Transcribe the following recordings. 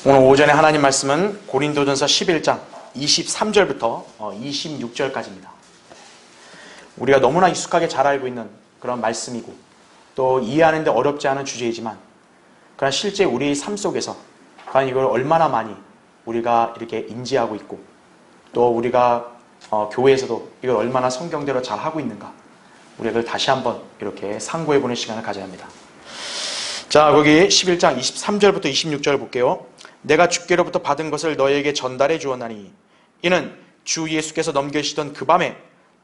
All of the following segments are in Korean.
오늘 오전에 하나님 말씀은 고린도전서 11장 23절부터 26절까지입니다. 우리가 너무나 익숙하게 잘 알고 있는 그런 말씀이고 또 이해하는데 어렵지 않은 주제이지만 그러나 실제 우리 삶 속에서 과연 이걸 얼마나 많이 우리가 이렇게 인지하고 있고 또 우리가 교회에서도 이걸 얼마나 성경대로 잘 하고 있는가, 우리가 그걸 다시 한번 이렇게 상고해보는 시간을 가져야 합니다. 자, 거기 11장 23절부터 26절 볼게요. 내가 주께로부터 받은 것을 너희에게 전달해 주었나니 이는 주 예수께서 넘겨주시던 그 밤에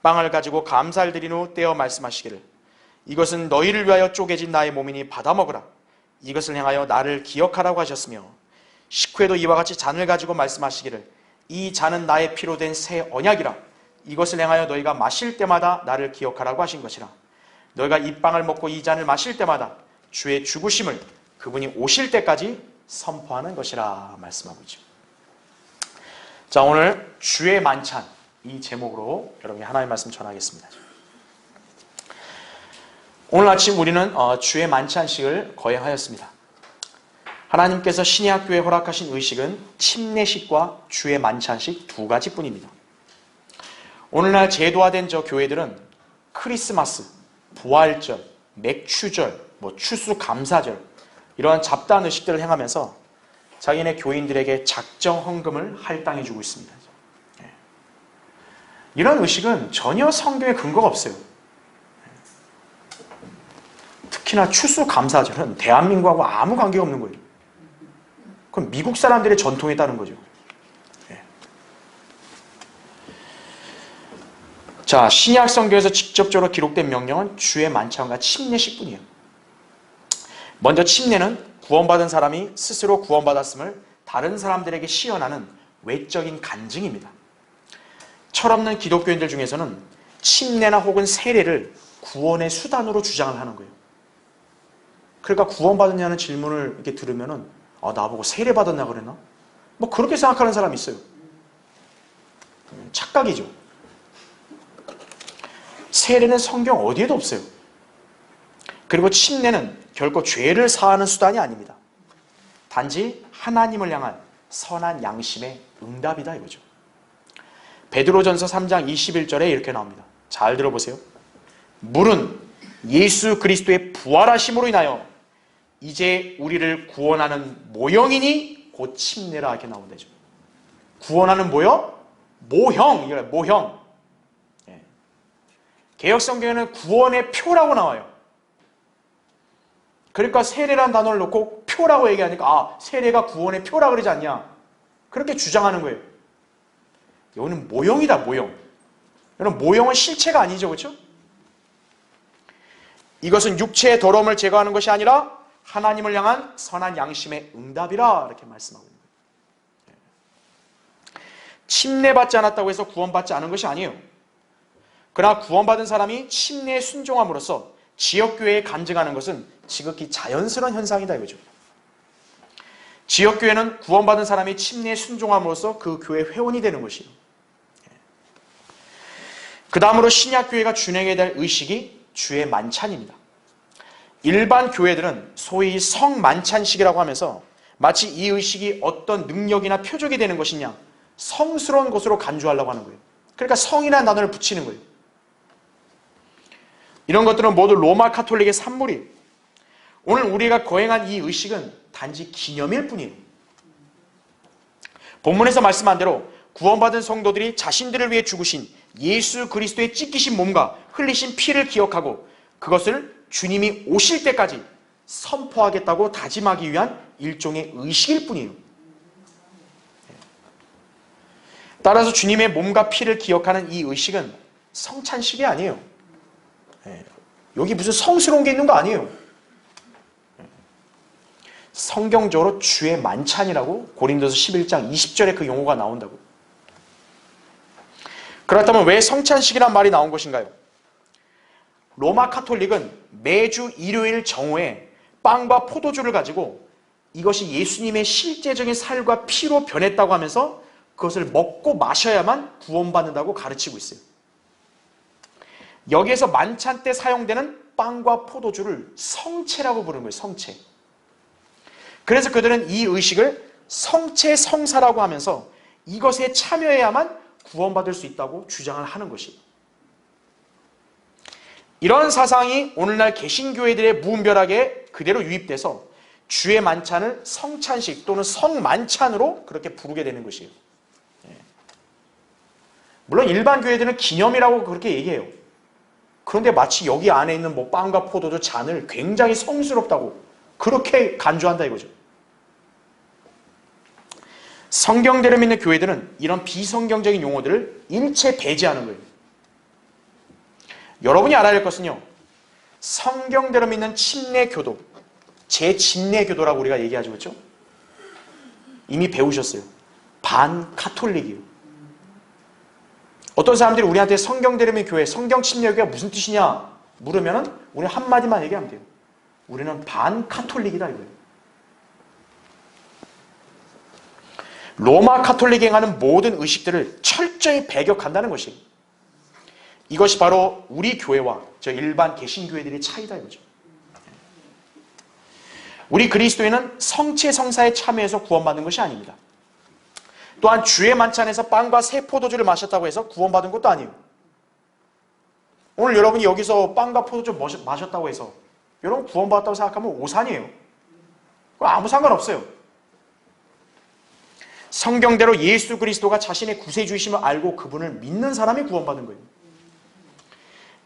빵을 가지고 감사를 드린 후 떼어 말씀하시기를, 이것은 너희를 위하여 쪼개진 나의 몸이니 받아 먹으라. 이것을 향하여 나를 기억하라고 하셨으며, 식후에도 이와 같이 잔을 가지고 말씀하시기를, 이 잔은 나의 피로 된 새 언약이라. 이것을 향하여 너희가 마실 때마다 나를 기억하라고 하신 것이라. 너희가 이 빵을 먹고 이 잔을 마실 때마다 주의 죽으심을 그분이 오실 때까지 선포하는 것이라 말씀하고 있죠. 자, 오늘 주의 만찬, 이 제목으로 여러분이 하나님의 말씀 전하겠습니다. 오늘 아침 우리는 주의 만찬식을 거행하였습니다. 하나님께서 신의 학교에 허락하신 의식은 침례식과 주의 만찬식 두 가지뿐입니다. 오늘날 제도화된 교회들은 크리스마스, 부활절, 맥추절, 추수감사절 이러한 잡다한 의식들을 행하면서 자기네 교인들에게 작정 헌금을 할당해주고 있습니다. 이런 의식은 전혀 성경에 근거가 없어요. 특히나 추수감사절은 대한민국하고 아무 관계가 없는 거예요. 그건 미국 사람들의 전통에 따른 거죠. 자, 신약 성경에서 직접적으로 기록된 명령은 주의 만찬과 침례식뿐이에요. 먼저 침례는 구원받은 사람이 스스로 구원받았음을 다른 사람들에게 시연하는 외적인 간증입니다. 철없는 기독교인들 중에서는 침례나 혹은 세례를 구원의 수단으로 주장을 하는 거예요. 그러니까 구원받았냐는 질문을 이렇게 들으면은 나보고 세례 받았냐 그랬나? 그렇게 생각하는 사람이 있어요. 착각이죠. 세례는 성경 어디에도 없어요. 그리고 침례는 결코 죄를 사하는 수단이 아닙니다. 단지 하나님을 향한 선한 양심의 응답이다 이거죠. 베드로전서 3장 21절에 이렇게 나옵니다. 잘 들어보세요. 물은 예수 그리스도의 부활하심으로 인하여 이제 우리를 구원하는 모형이니 곧 침례라 이렇게 나온다죠. 구원하는 뭐요? 모형, 이거예요. 모형. 개역성경에는 구원의 표라고 나와요. 그러니까 세례라는 단어를 놓고 표라고 얘기하니까 세례가 구원의 표라 그러지 않냐, 그렇게 주장하는 거예요. 여기는 모형이다, 모형. 여러분, 모형은 실체가 아니죠, 그렇죠? 이것은 육체의 더러움을 제거하는 것이 아니라 하나님을 향한 선한 양심의 응답이라 이렇게 말씀하고 있는 거예요. 침례받지 않았다고 해서 구원받지 않은 것이 아니에요. 그러나 구원받은 사람이 침례에 순종함으로써 지역교회에 간증하는 것은 지극히 자연스러운 현상이다 이거죠. 지역교회는 구원받은 사람이 침례에 순종함으로써 그 교회 회원이 되는 것이에요. 그 다음으로 신약교회가 준행해야 될 의식이 주의 만찬입니다. 일반 교회들은 소위 성만찬식이라고 하면서 마치 이 의식이 어떤 능력이나 표적이 되는 것이냐, 성스러운 것으로 간주하려고 하는 거예요. 그러니까 성이라는 단어를 붙이는 거예요. 이런 것들은 모두 로마 카톨릭의 산물이에요. 오늘 우리가 거행한 이 의식은 단지 기념일 뿐이에요. 본문에서 말씀한 대로 구원받은 성도들이 자신들을 위해 죽으신 예수 그리스도의 찢기신 몸과 흘리신 피를 기억하고 그것을 주님이 오실 때까지 선포하겠다고 다짐하기 위한 일종의 의식일 뿐이에요. 따라서 주님의 몸과 피를 기억하는 이 의식은 성찬식이 아니에요. 여기 무슨 성스러운 게 있는 거 아니에요. 성경적으로 주의 만찬이라고 고린도서 11장 20절에 그 용어가 나온다고. 그렇다면 왜 성찬식이란 말이 나온 것인가요? 로마 카톨릭은 매주 일요일 정오에 빵과 포도주를 가지고 이것이 예수님의 실제적인 살과 피로 변했다고 하면서 그것을 먹고 마셔야만 구원받는다고 가르치고 있어요. 여기에서 만찬 때 사용되는 빵과 포도주를 성체라고 부르는 거예요. 성체. 그래서 그들은 이 의식을 성체 성사라고 하면서 이것에 참여해야만 구원받을 수 있다고 주장을 하는 것이에요. 이런 사상이 오늘날 개신교회들의 무분별하게 그대로 유입돼서 주의 만찬을 성찬식 또는 성만찬으로 그렇게 부르게 되는 것이에요. 물론 일반 교회들은 기념이라고 그렇게 얘기해요. 그런데 마치 여기 안에 있는 뭐 빵과 포도주 잔을 굉장히 성스럽다고 그렇게 간주한다 이거죠. 성경대로 믿는 교회들은 이런 비성경적인 용어들을 일체 배제하는 거예요. 여러분이 알아야 할 것은요, 성경대로 믿는 침례교도, 제침례교도라고 우리가 얘기하죠, 그렇죠? 이미 배우셨어요. 반카톨릭이에요. 어떤 사람들이 우리한테 성경대로 믿는 교회, 성경침례교가 무슨 뜻이냐 물으면 우리는 한마디만 얘기하면 돼요. 우리는 반카톨릭이다 이거예요. 로마 카톨릭이 행하는 모든 의식들을 철저히 배격한다는 것이, 이것이 바로 우리 교회와 저 일반 개신교회들의 차이다 이거죠. 우리 그리스도인은 성체 성사에 참여해서 구원받는 것이 아닙니다. 또한 주의 만찬에서 빵과 새 포도주를 마셨다고 해서 구원받은 것도 아니에요. 오늘 여러분이 여기서 빵과 포도주 마셨다고 해서 여러분 구원받았다고 생각하면 오산이에요. 아무 상관없어요. 성경대로 예수 그리스도가 자신의 구세주이심을 알고 그분을 믿는 사람이 구원받은 거예요.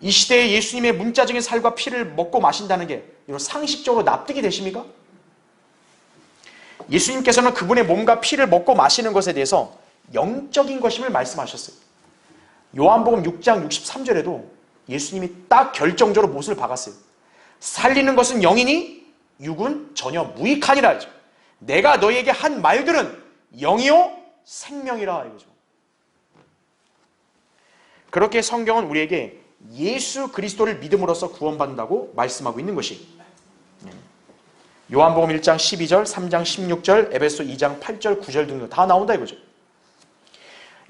이 시대에 예수님의 문자적인 살과 피를 먹고 마신다는 게 상식적으로 납득이 되십니까? 예수님께서는 그분의 몸과 피를 먹고 마시는 것에 대해서 영적인 것임을 말씀하셨어요. 요한복음 6장 63절에도 예수님이 딱 결정적으로 못을 박았어요. 살리는 것은 영이니 육은 전혀 무익하니라 하죠. 내가 너희에게 한 말들은 영이요 생명이라 이거죠. 그렇게 성경은 우리에게 예수 그리스도를 믿음으로써 구원받는다고 말씀하고 있는 것이, 요한복음 1장 12절, 3장 16절, 에베소 2장 8절, 9절 등등 다 나온다 이거죠.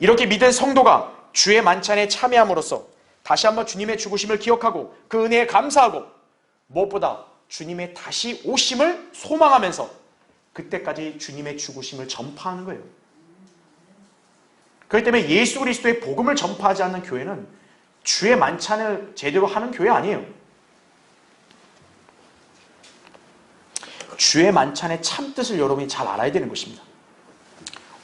이렇게 믿은 성도가 주의 만찬에 참여함으로써 다시 한번 주님의 죽으심을 기억하고 그 은혜에 감사하고 무엇보다 주님의 다시 오심을 소망하면서 그때까지 주님의 죽으심을 전파하는 거예요. 그렇기 때문에 예수 그리스도의 복음을 전파하지 않는 교회는 주의 만찬을 제대로 하는 교회 아니에요. 주의 만찬의 참뜻을 여러분이 잘 알아야 되는 것입니다.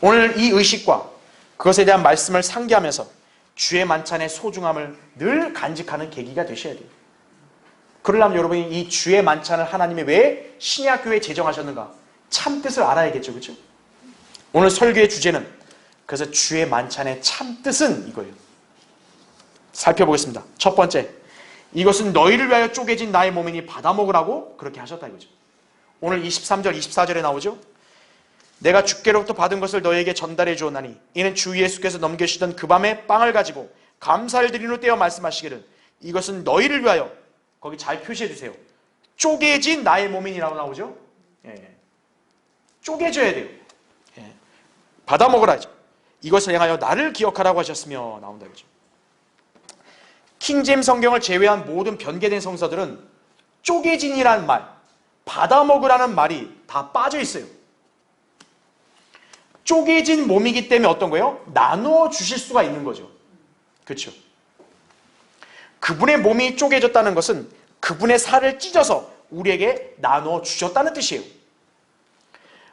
오늘 이 의식과 그것에 대한 말씀을 상기하면서 주의 만찬의 소중함을 늘 간직하는 계기가 되셔야 돼요. 그러려면 여러분이 이 주의 만찬을 하나님이 왜 신약교회에 제정하셨는가 참뜻을 알아야겠죠. 그렇죠? 오늘 설교의 주제는 그래서 주의 만찬의 참뜻은 이거예요. 살펴보겠습니다. 첫 번째, 이것은 너희를 위하여 쪼개진 나의 몸이니 받아 먹으라고 그렇게 하셨다 이거죠. 오늘 23절 24절에 나오죠. 내가 주께로부터 받은 것을 너희에게 전달해 주었나니 이는 주 예수께서 넘겨주시던 그 밤에 빵을 가지고 감사를 드린 후 떼어 말씀하시기를 이것은 너희를 위하여, 거기 잘 표시해 주세요. 쪼개진 나의 몸이니라고 나오죠. 예. 쪼개져야 돼요. 예. 받아 먹으라죠. 이것을 행하여 나를 기억하라고 하셨으며 나온다 이거죠. 킹제임 성경을 제외한 모든 변개된 성서들은 쪼개진이라는 말, 받아 먹으라는 말이 다 빠져 있어요. 쪼개진 몸이기 때문에 어떤 거예요? 나누어 주실 수가 있는 거죠. 그렇죠? 그분의 몸이 쪼개졌다는 것은 그분의 살을 찢어서 우리에게 나누어 주셨다는 뜻이에요.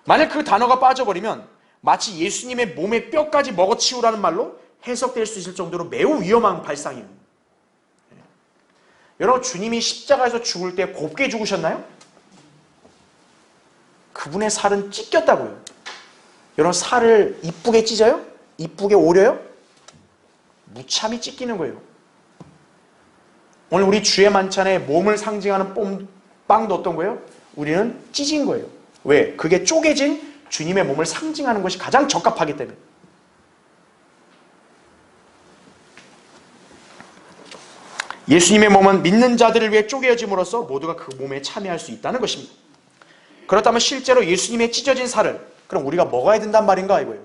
만약 그 단어가 빠져버리면 마치 예수님의 몸의 뼈까지 먹어치우라는 말로 해석될 수 있을 정도로 매우 위험한 발상이에요. 여러분, 주님이 십자가에서 죽을 때 곱게 죽으셨나요? 그분의 살은 찢겼다고요. 여러분, 살을 이쁘게 찢어요? 이쁘게 오려요? 무참히 찢기는 거예요. 오늘 우리 주의 만찬에 몸을 상징하는 빵도 어떤 거예요? 우리는 찢은 거예요. 왜? 그게 쪼개진 주님의 몸을 상징하는 것이 가장 적합하기 때문에. 예수님의 몸은 믿는 자들을 위해 쪼개어짐으로써 모두가 그 몸에 참여할 수 있다는 것입니다. 그렇다면 실제로 예수님의 찢어진 살을 그럼 우리가 먹어야 된단 말인가 이거예요.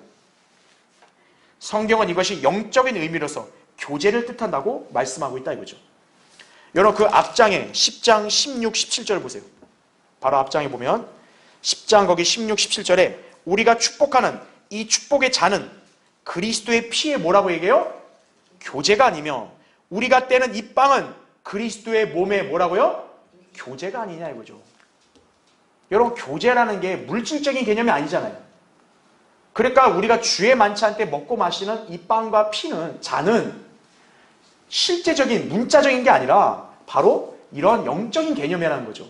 성경은 이것이 영적인 의미로서 교제를 뜻한다고 말씀하고 있다 이거죠. 여러분, 그 앞장에 10장 16, 17절 보세요. 바로 앞장에 보면 10장 거기 16, 17절에 우리가 축복하는 이 축복의 잔은 그리스도의 피에 뭐라고 얘기해요? 교제가 아니며 우리가 떼는 이 빵은 그리스도의 몸에 뭐라고요? 교제가 아니냐 이거죠. 여러분, 교제라는 게 물질적인 개념이 아니잖아요. 그러니까 우리가 주의 만찬 때 먹고 마시는 이 빵과 피는, 잔은 실제적인 문자적인 게 아니라 바로 이러한 영적인 개념이라는 거죠.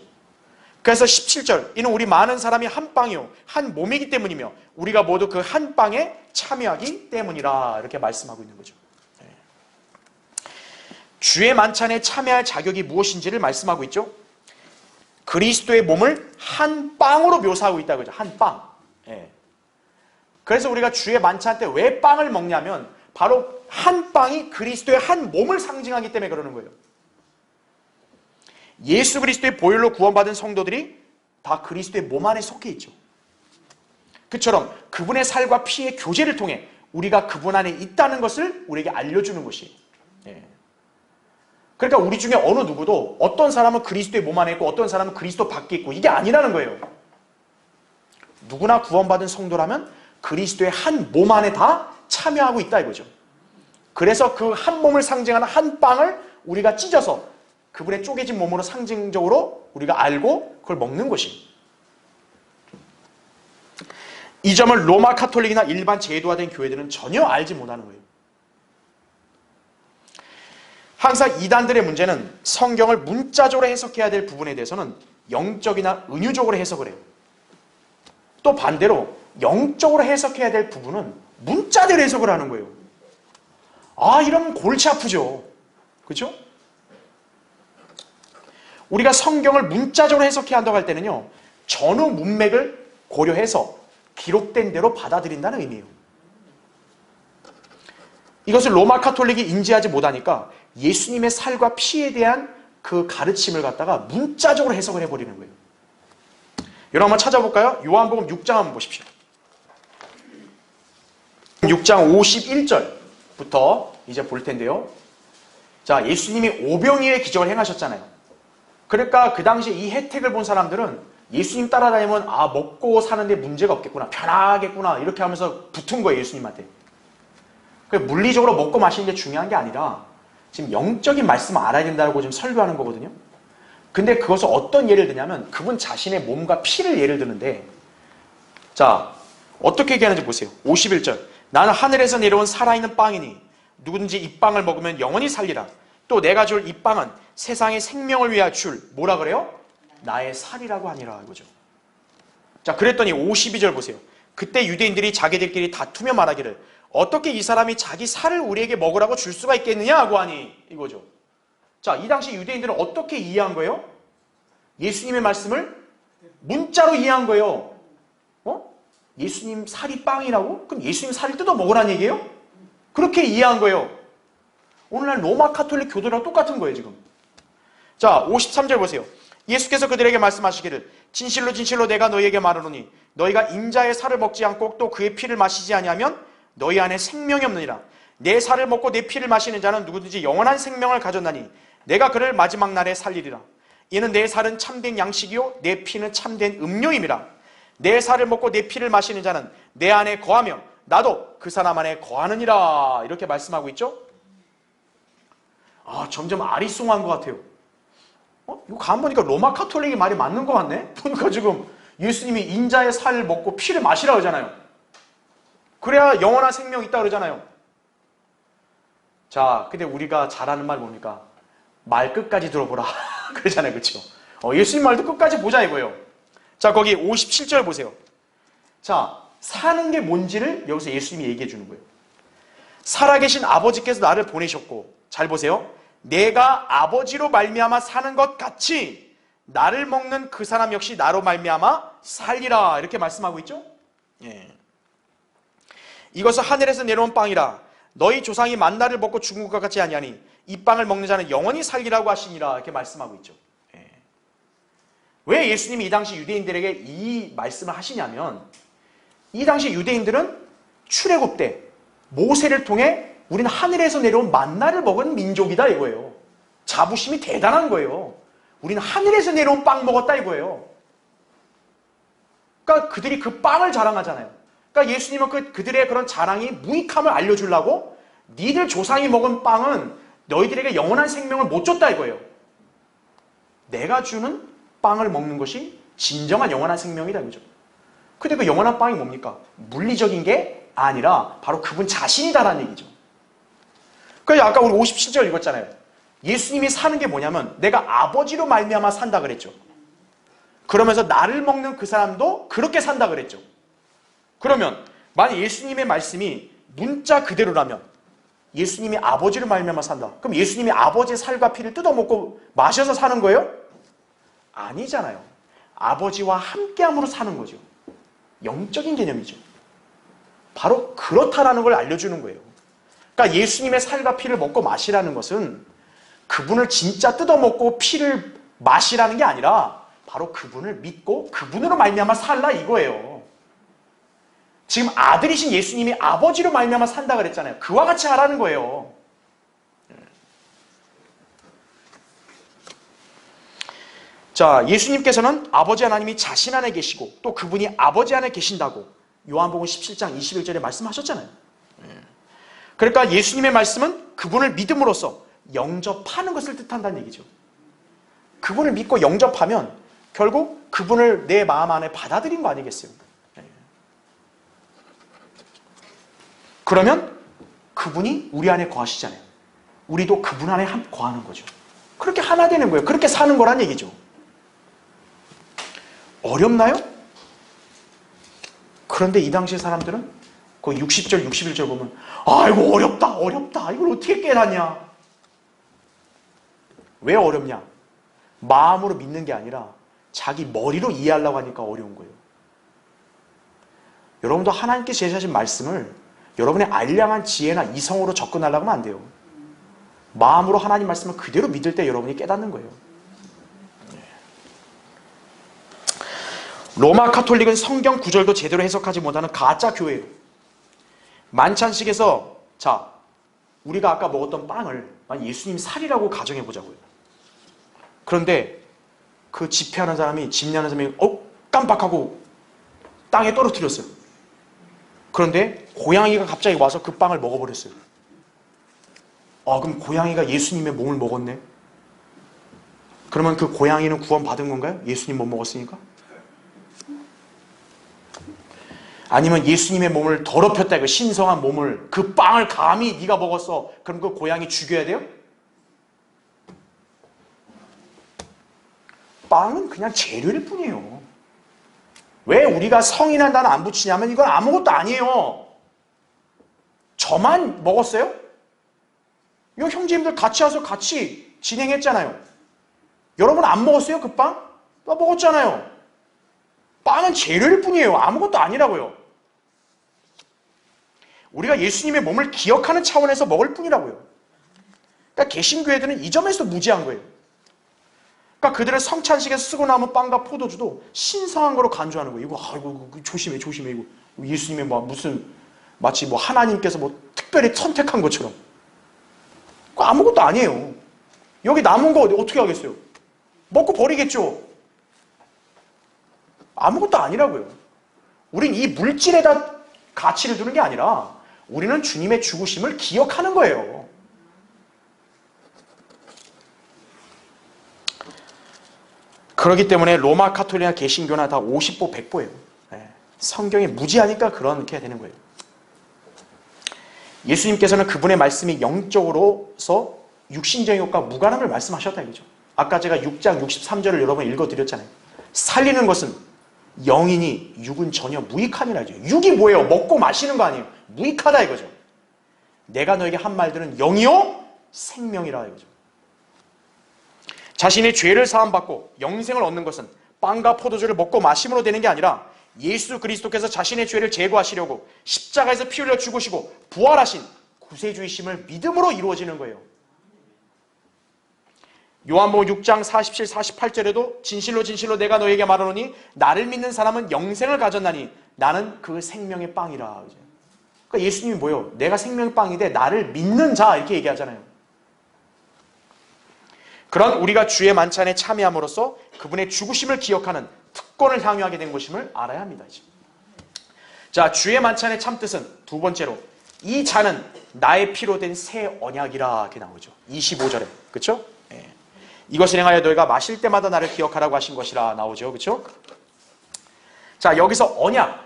그래서 17절, 이는 우리 많은 사람이 한 빵이요 한 몸이기 때문이며 우리가 모두 그 한 빵에 참여하기 때문이라, 이렇게 말씀하고 있는 거죠. 주의 만찬에 참여할 자격이 무엇인지를 말씀하고 있죠. 그리스도의 몸을 한 빵으로 묘사하고 있다고 하죠. 한 빵. 그래서 우리가 주의 만찬 때 왜 빵을 먹냐면 바로 한 빵이 그리스도의 한 몸을 상징하기 때문에 그러는 거예요. 예수 그리스도의 보혈로 구원받은 성도들이 다 그리스도의 몸 안에 속해 있죠. 그처럼 그분의 살과 피의 교제를 통해 우리가 그분 안에 있다는 것을 우리에게 알려주는 것이에요. 그러니까 우리 중에 어느 누구도 어떤 사람은 그리스도의 몸 안에 있고 어떤 사람은 그리스도 밖에 있고 이게 아니라는 거예요. 누구나 구원받은 성도라면 그리스도의 한 몸 안에 다 참여하고 있다 이거죠. 그래서 그 한 몸을 상징하는 한 빵을 우리가 찢어서 그분의 쪼개진 몸으로 상징적으로 우리가 알고 그걸 먹는 것이에요. 이 점을 로마 카톨릭이나 일반 제도화된 교회들은 전혀 알지 못하는 거예요. 항상 이단들의 문제는 성경을 문자적으로 해석해야 될 부분에 대해서는 영적이나 은유적으로 해석을 해요. 또 반대로 영적으로 해석해야 될 부분은 문자대로 해석을 하는 거예요. 아, 이러면 골치 아프죠. 그렇죠? 우리가 성경을 문자적으로 해석해야 한다고 할 때는요, 전후 문맥을 고려해서 기록된 대로 받아들인다는 의미예요. 이것을 로마 카톨릭이 인지하지 못하니까 예수님의 살과 피에 대한 그 가르침을 갖다가 문자적으로 해석을 해버리는 거예요. 여러분 한번 찾아볼까요? 요한복음 6장 한번 보십시오. 6장 51절부터 이제 볼 텐데요. 자, 예수님이 오병이의 기적을 행하셨잖아요. 그러니까 그 당시에 이 혜택을 본 사람들은 예수님 따라다니면 아, 먹고 사는데 문제가 없겠구나, 편하겠구나, 이렇게 하면서 붙은 거예요, 예수님한테. 물리적으로 먹고 마시는 게 중요한 게 아니라 지금 영적인 말씀을 알아야 된다고 지금 설교하는 거거든요. 근데 그것을 어떤 예를 드냐면 그분 자신의 몸과 피를 예를 드는데, 자, 어떻게 얘기하는지 보세요. 51절. 나는 하늘에서 내려온 살아있는 빵이니 누구든지 이 빵을 먹으면 영원히 살리라. 또 내가 줄 이 빵은 세상의 생명을 위하여 줄 뭐라 그래요? 나의 살이라고 하니라 이거죠. 자, 그랬더니 52절 보세요. 그때 유대인들이 자기들끼리 다투며 말하기를 어떻게 이 사람이 자기 살을 우리에게 먹으라고 줄 수가 있겠느냐 하고 하니 이거죠. 자, 이 당시 유대인들은 어떻게 이해한 거예요? 예수님의 말씀을 문자로 이해한 거예요. 예수님 살이 빵이라고? 그럼 예수님 살을 뜯어 먹으라는 얘기예요? 그렇게 이해한 거예요. 오늘날 로마 카톨릭 교도랑 똑같은 거예요 지금. 자, 53절 보세요. 예수께서 그들에게 말씀하시기를 진실로 진실로 내가 너희에게 말하노니 너희가 인자의 살을 먹지 않고 또 그의 피를 마시지 아니하면 너희 안에 생명이 없느니라. 내 살을 먹고 내 피를 마시는 자는 누구든지 영원한 생명을 가졌나니 내가 그를 마지막 날에 살리리라. 이는 내 살은 참된 양식이요 내 피는 참된 음료임이라. 내 살을 먹고 내 피를 마시는 자는 내 안에 거하며 나도 그 사람 안에 거하느니라. 이렇게 말씀하고 있죠. 아, 점점 아리송한 것 같아요. 이거 가만 보니까 로마 카톨릭이 말이 맞는 것 같네? 보니까 지금 예수님이 인자의 살을 먹고 피를 마시라 그러잖아요. 그래야 영원한 생명이 있다 그러잖아요. 자, 근데 우리가 잘하는 말 뭡니까? 말 끝까지 들어보라 그러잖아요. 그렇죠? 예수님 말도 끝까지 보자 이거예요. 자, 거기 57절 보세요. 자, 사는 게 뭔지를 여기서 예수님이 얘기해 주는 거예요. 살아계신 아버지께서 나를 보내셨고, 잘 보세요. 내가 아버지로 말미암아 사는 것 같이 나를 먹는 그 사람 역시 나로 말미암아 살리라. 이렇게 말씀하고 있죠. 예. 이것은 하늘에서 내려온 빵이라. 너희 조상이 만나를 먹고 죽은 것 같지 아니하니 이 빵을 먹는 자는 영원히 살리라고 하시니라. 이렇게 말씀하고 있죠. 예. 왜 예수님이 이 당시 유대인들에게 이 말씀을 하시냐면, 이 당시 유대인들은 출애굽 때 모세를 통해 우리는 하늘에서 내려온 만나를 먹은 민족이다 이거예요. 자부심이 대단한 거예요. 우리는 하늘에서 내려온 빵 먹었다 이거예요. 그러니까 그들이 그 빵을 자랑하잖아요. 그러니까 예수님은 그들의 그런 자랑이 무익함을 알려주려고 니들 조상이 먹은 빵은 너희들에게 영원한 생명을 못 줬다 이거예요. 내가 주는 빵을 먹는 것이 진정한 영원한 생명이다 이거죠. 근데 그 영원한 빵이 뭡니까? 물리적인 게 아니라 바로 그분 자신이다라는 얘기죠. 그래서 아까 우리 57절 읽었잖아요. 예수님이 사는 게 뭐냐면 내가 아버지로 말미암아 산다 그랬죠. 그러면서 나를 먹는 그 사람도 그렇게 산다 그랬죠. 그러면 만약 예수님의 말씀이 문자 그대로라면 예수님이 아버지로 말미암아 산다. 그럼 예수님이 아버지의 살과 피를 뜯어먹고 마셔서 사는 거예요? 아니잖아요. 아버지와 함께함으로 사는 거죠. 영적인 개념이죠. 바로 그렇다라는 걸 알려주는 거예요. 그러니까 예수님의 살과 피를 먹고 마시라는 것은 그분을 진짜 뜯어먹고 피를 마시라는 게 아니라 바로 그분을 믿고 그분으로 말미암아 살라 이거예요. 지금 아들이신 예수님이 아버지로 말미암아 산다 그랬잖아요. 그와 같이 하라는 거예요. 자, 예수님께서는 아버지 하나님이 자신 안에 계시고 또 그분이 아버지 안에 계신다고 요한복음 17장 21절에 말씀하셨잖아요. 그러니까 예수님의 말씀은 그분을 믿음으로써 영접하는 것을 뜻한다는 얘기죠. 그분을 믿고 영접하면 결국 그분을 내 마음 안에 받아들인 거 아니겠어요? 그러면 그분이 우리 안에 거하시잖아요. 우리도 그분 안에 거하는 거죠. 그렇게 하나 되는 거예요. 그렇게 사는 거란 얘기죠. 어렵나요? 그런데 이 당시 사람들은 그 60절, 61절 보면 아이고 어렵다, 어렵다. 이걸 어떻게 깨닫냐? 왜 어렵냐? 마음으로 믿는 게 아니라 자기 머리로 이해하려고 하니까 어려운 거예요. 여러분도 하나님께서 제시하신 말씀을 여러분의 알량한 지혜나 이성으로 접근하려고 하면 안 돼요. 마음으로 하나님 말씀을 그대로 믿을 때 여러분이 깨닫는 거예요. 로마 카톨릭은 성경 구절도 제대로 해석하지 못하는 가짜 교회예요. 만찬식에서 자, 우리가 아까 먹었던 빵을 예수님 살이라고 가정해보자고요. 그런데 그 집회하는 사람이 집례하는 사람이 깜빡하고 땅에 떨어뜨렸어요. 그런데 고양이가 갑자기 와서 그 빵을 먹어버렸어요. 그럼 고양이가 예수님의 몸을 먹었네? 그러면 그 고양이는 구원받은 건가요? 예수님 못 먹었으니까? 아니면 예수님의 몸을 더럽혔다, 그 신성한 몸을, 그 빵을 감히 네가 먹었어. 그럼 그 고양이 죽여야 돼요? 빵은 그냥 재료일 뿐이에요. 왜 우리가 성이나 나는 안 붙이냐면 이건 아무것도 아니에요. 저만 먹었어요? 이거 형제님들 같이 와서 같이 진행했잖아요. 여러분 안 먹었어요? 그 빵? 나 먹었잖아요. 빵은 재료일 뿐이에요. 아무것도 아니라고요. 우리가 예수님의 몸을 기억하는 차원에서 먹을 뿐이라고요. 그러니까 개신교회들은 이 점에서 무지한 거예요. 그러니까 그들의 성찬식에서 쓰고 남은 빵과 포도주도 신성한 거로 간주하는 거예요. 이거 조심해 이거 예수님의 무슨 마치 하나님께서 특별히 선택한 것처럼. 아무것도 아니에요. 여기 남은 거 어떻게 하겠어요? 먹고 버리겠죠. 아무것도 아니라고요. 우린 이 물질에다 가치를 두는 게 아니라 우리는 주님의 죽으심을 기억하는 거예요. 그렇기 때문에 로마 카톨릭이나 개신교나 다 50보 100보예요. 성경이 무지하니까 그렇게 되는 거예요. 예수님께서는 그분의 말씀이 영적으로서 육신적인 것과 무관함을 말씀하셨다 이거죠. 아까 제가 6장 63절을 여러분 읽어드렸잖아요. 살리는 것은 영이니 육은 전혀 무익하니라 이죠. 육이 뭐예요? 먹고 마시는 거 아니에요. 무익하다 이거죠. 내가 너에게 한 말들은 영이요 생명이라 이거죠. 자신의 죄를 사함받고 영생을 얻는 것은 빵과 포도주를 먹고 마심으로 되는 게 아니라 예수 그리스도께서 자신의 죄를 제거하시려고 십자가에서 피 흘려 죽으시고 부활하신 구세주이심을 믿음으로 이루어지는 거예요. 요한복음 6장 47, 48절에도 진실로 진실로 내가 너에게 말하노니 나를 믿는 사람은 영생을 가졌나니 나는 그 생명의 빵이라. 그러니까 예수님이 뭐예요? 내가 생명의 빵인데 나를 믿는 자 이렇게 얘기하잖아요. 그런 우리가 주의 만찬에 참여함으로써 그분의 죽으심을 기억하는 특권을 향유하게 된 것임을 알아야 합니다. 자, 주의 만찬의 참 뜻은 두 번째로 이 잔은 나의 피로 된 새 언약이라 이렇게 나오죠. 25절에. 그렇죠? 예. 이것을 행하여 너희가 마실 때마다 나를 기억하라고 하신 것이라 나오죠. 그렇죠? 자, 여기서 언약,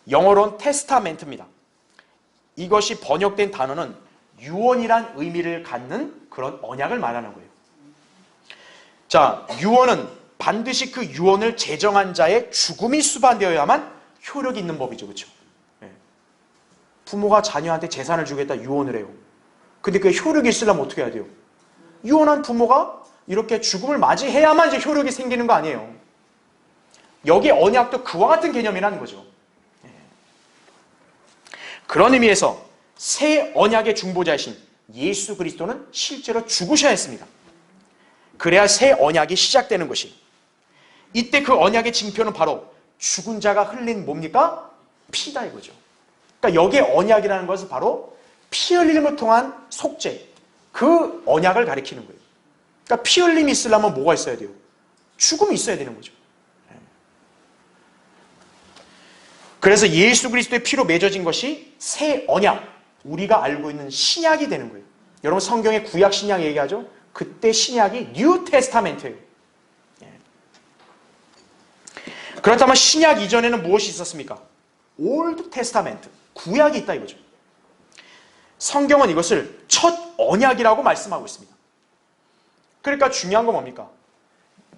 영어로는 테스타멘트입니다. 이것이 번역된 단어는 유언이란 의미를 갖는 그런 언약을 말하는 거예요. 자, 유언은 반드시 그 유언을 제정한 자의 죽음이 수반되어야만 효력이 있는 법이죠. 그렇죠? 네. 부모가 자녀한테 재산을 주겠다 유언을 해요. 근데 그게 효력이 있으려면 어떻게 해야 돼요? 유언한 부모가 이렇게 죽음을 맞이해야만 이제 효력이 생기는 거 아니에요. 여기 언약도 그와 같은 개념이라는 거죠. 네. 그런 의미에서 새 언약의 중보자이신 예수 그리스도는 실제로 죽으셔야 했습니다. 그래야 새 언약이 시작되는 것이. 이때 그 언약의 징표는 바로 죽은 자가 흘린 뭡니까? 피다 이거죠. 그러니까 여기에 언약이라는 것은 바로 피 흘림을 통한 속죄, 그 언약을 가리키는 거예요. 그러니까 피 흘림이 있으려면 뭐가 있어야 돼요? 죽음이 있어야 되는 거죠. 그래서 예수 그리스도의 피로 맺어진 것이 새 언약, 우리가 알고 있는 신약이 되는 거예요. 여러분 성경에 구약 신약 얘기하죠? 그때 신약이 뉴 테스타멘트예요. 그렇다면 신약 이전에는 무엇이 있었습니까? 올드 테스타멘트, 구약이 있다 이거죠. 성경은 이것을 첫 언약이라고 말씀하고 있습니다. 그러니까 중요한 건 뭡니까?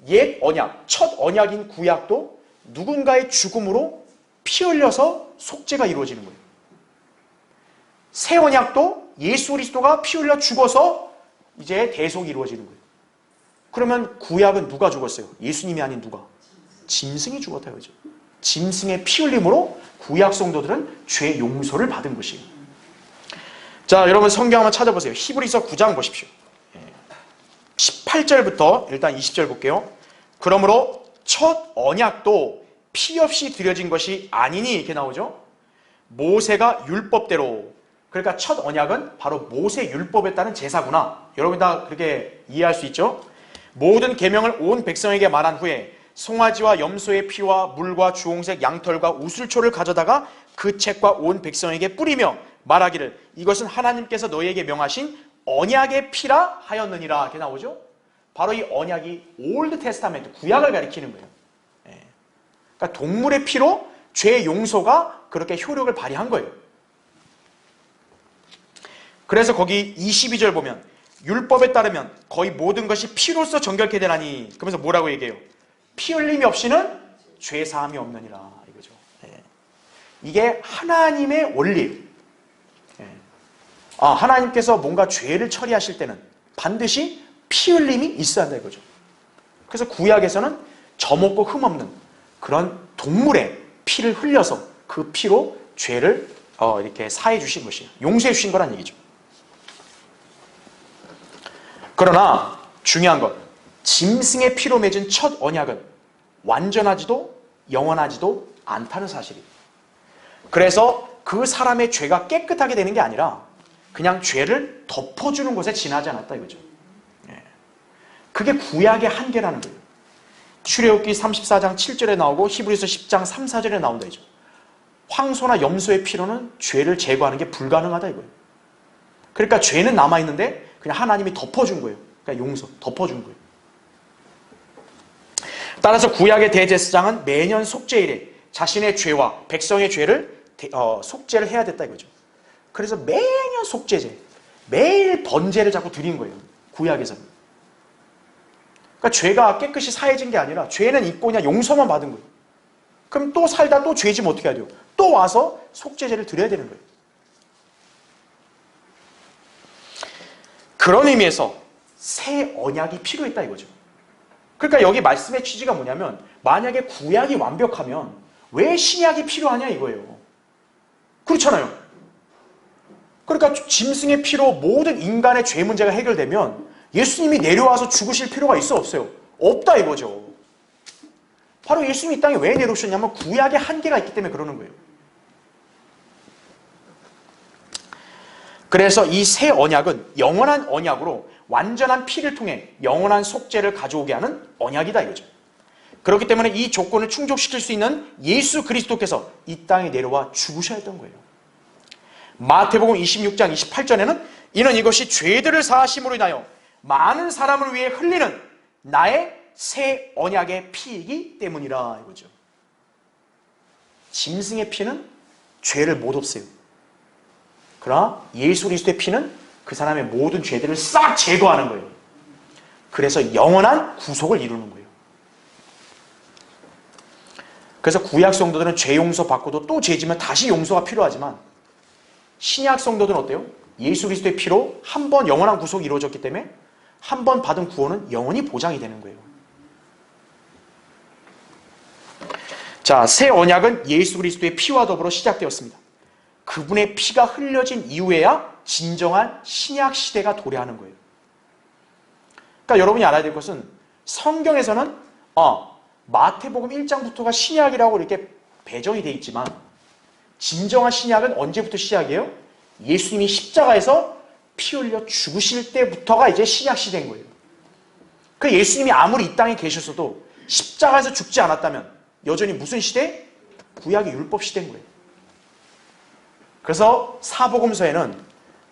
옛 언약, 첫 언약인 구약도 누군가의 죽음으로 피 흘려서 속죄가 이루어지는 거예요. 새 언약도 예수 그리스도가 피 흘려 죽어서 이제 대속이 이루어지는 거예요. 그러면 구약은 누가 죽었어요? 예수님이 아닌 누가? 짐승이 죽었다 이거죠. 짐승의 피 흘림으로 구약 성도들은 죄 용서를 받은 것이에요. 자, 여러분 성경 한번 찾아보세요. 히브리서 9장 보십시오. 18절부터 일단 20절 볼게요. 그러므로 첫 언약도 피 없이 드려진 것이 아니니 이렇게 나오죠. 모세가 율법대로, 그러니까 첫 언약은 바로 모세 율법에 따른 제사구나. 여러분 다 그렇게 이해할 수 있죠? 모든 계명을 온 백성에게 말한 후에 송아지와 염소의 피와 물과 주홍색 양털과 우슬초를 가져다가 그 책과 온 백성에게 뿌리며 말하기를 이것은 하나님께서 너희에게 명하신 언약의 피라 하였느니라. 이렇게 나오죠? 바로 이 언약이 올드 테스타멘트, 구약을 가리키는 거예요. 그러니까 동물의 피로 죄 용서가 그렇게 효력을 발휘한 거예요. 그래서 거기 22절 보면 율법에 따르면 거의 모든 것이 피로써 정결케 되나니, 그러면서 뭐라고 얘기해요? 피 흘림이 없이는 죄 사함이 없느니라 이거죠. 이게 하나님의 원리예요. 하나님께서 뭔가 죄를 처리하실 때는 반드시 피 흘림이 있어야 한다 이거죠. 그래서 구약에서는 점 없고 흠 없는 그런 동물의 피를 흘려서 그 피로 죄를 이렇게 사해 주신 것이에요. 용서해 주신 거란 얘기죠. 그러나 중요한 것, 짐승의 피로 맺은 첫 언약은 완전하지도 영원하지도 않다는 사실이에요. 그래서 그 사람의 죄가 깨끗하게 되는 게 아니라 그냥 죄를 덮어주는 것에 지나지 않았다 이거죠. 그게 구약의 한계라는 거예요. 출애굽기 34장 7절에 나오고 히브리서 10장 3, 4절에 나온다 이죠. 황소나 염소의 피로는 죄를 제거하는 게 불가능하다 이거예요. 그러니까 죄는 남아있는데 그냥 하나님이 덮어준 거예요. 그러니까 용서, 덮어준 거예요. 따라서 구약의 대제사장은 매년 속죄일에 자신의 죄와 백성의 죄를 속죄를 해야 됐다 이거죠. 그래서 매년 속죄제, 매일 번제를 자꾸 드린 거예요. 구약에서는. 그러니까 죄가 깨끗이 사해진 게 아니라 죄는 있고 그냥 용서만 받은 거예요. 그럼 또 살다 또 죄지면 어떻게 해야 돼요? 또 와서 속죄제를 드려야 되는 거예요. 그런 의미에서 새 언약이 필요했다 이거죠. 그러니까 여기 말씀의 취지가 뭐냐면 만약에 구약이 완벽하면 왜 신약이 필요하냐 이거예요. 그렇잖아요. 그러니까 짐승의 피로 모든 인간의 죄 문제가 해결되면 예수님이 내려와서 죽으실 필요가 있어 없어요? 없다 이거죠. 바로 예수님이 이 땅에 왜 내려오셨냐면 구약의 한계가 있기 때문에 그러는 거예요. 그래서 이 새 언약은 영원한 언약으로 완전한 피를 통해 영원한 속죄를 가져오게 하는 언약이다 이거죠. 그렇기 때문에 이 조건을 충족시킬 수 있는 예수 그리스도께서 이 땅에 내려와 죽으셔야 했던 거예요. 마태복음 26장 28절에는 이는 이것이 죄들을 사하심으로 인하여 많은 사람을 위해 흘리는 나의 새 언약의 피이기 때문이라 이거죠. 짐승의 피는 죄를 못 없애요. 그러나 예수 그리스도의 피는 그 사람의 모든 죄들을 싹 제거하는 거예요. 그래서 영원한 구속을 이루는 거예요. 그래서 구약 성도들은 죄 용서 받고도 또 죄 지면 다시 용서가 필요하지만 신약 성도들은 어때요? 예수 그리스도의 피로 한 번 영원한 구속이 이루어졌기 때문에 한 번 받은 구원은 영원히 보장이 되는 거예요. 자, 새 언약은 예수 그리스도의 피와 더불어 시작되었습니다. 그분의 피가 흘려진 이후에야 진정한 신약 시대가 도래하는 거예요. 그러니까 여러분이 알아야 될 것은 성경에서는 마태복음 1장부터가 신약이라고 이렇게 배정이 되어 있지만 진정한 신약은 언제부터 시작이에요? 예수님이 십자가에서 피 흘려 죽으실 때부터가 이제 신약 시대인 거예요. 그 예수님이 아무리 이 땅에 계셨어도 십자가에서 죽지 않았다면 여전히 무슨 시대? 구약의 율법 시대인 거예요. 그래서 사복음서에는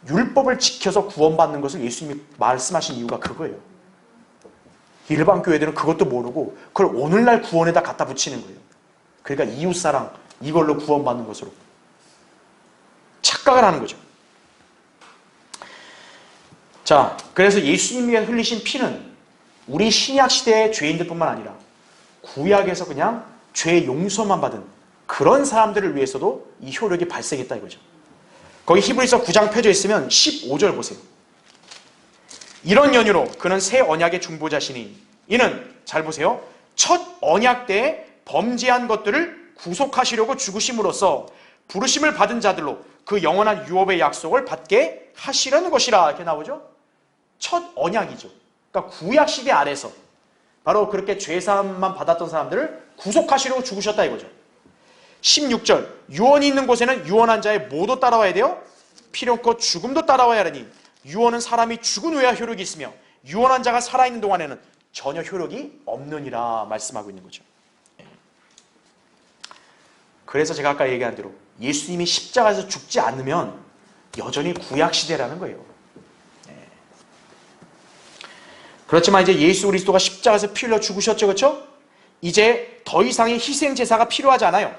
율법을 지켜서 구원받는 것을 예수님이 말씀하신 이유가 그거예요. 일반 교회들은 그것도 모르고 그걸 오늘날 구원에다 갖다 붙이는 거예요. 그러니까 이웃사랑 이걸로 구원받는 것으로 착각을 하는 거죠. 자, 그래서 예수님이 흘리신 피는 우리 신약 시대의 죄인들뿐만 아니라 구약에서 그냥 죄 용서만 받은 그런 사람들을 위해서도 이 효력이 발생했다 이거죠. 거기 히브리서 9장 펴져 있으면 15절 보세요. 이런 연유로 그는 새 언약의 중보자시니 이는 잘 보세요. 첫 언약 때에 범죄한 것들을 구속하시려고 죽으심으로써 부르심을 받은 자들로 그 영원한 유업의 약속을 받게 하시려는 것이라 이렇게 나오죠. 첫 언약이죠. 그러니까 구약 시대 아래서 바로 그렇게 죄사함만 받았던 사람들을 구속하시려고 죽으셨다 이거죠. 16절 유언이 있는 곳에는 유언한 자의 모두 따라와야 돼요. 필요코 죽음도 따라와야 하니 유언은 사람이 죽은 후에야 효력이 있으며 유언한 자가 살아있는 동안에는 전혀 효력이 없느니라 말씀하고 있는 거죠. 그래서 제가 아까 얘기한 대로 예수님이 십자가에서 죽지 않으면 여전히 구약시대라는 거예요. 그렇지만 이제 예수 그리스도가 십자가에서 피 흘려 죽으셨죠. 그렇죠? 이제 더 이상의 희생제사가 필요하지 않아요.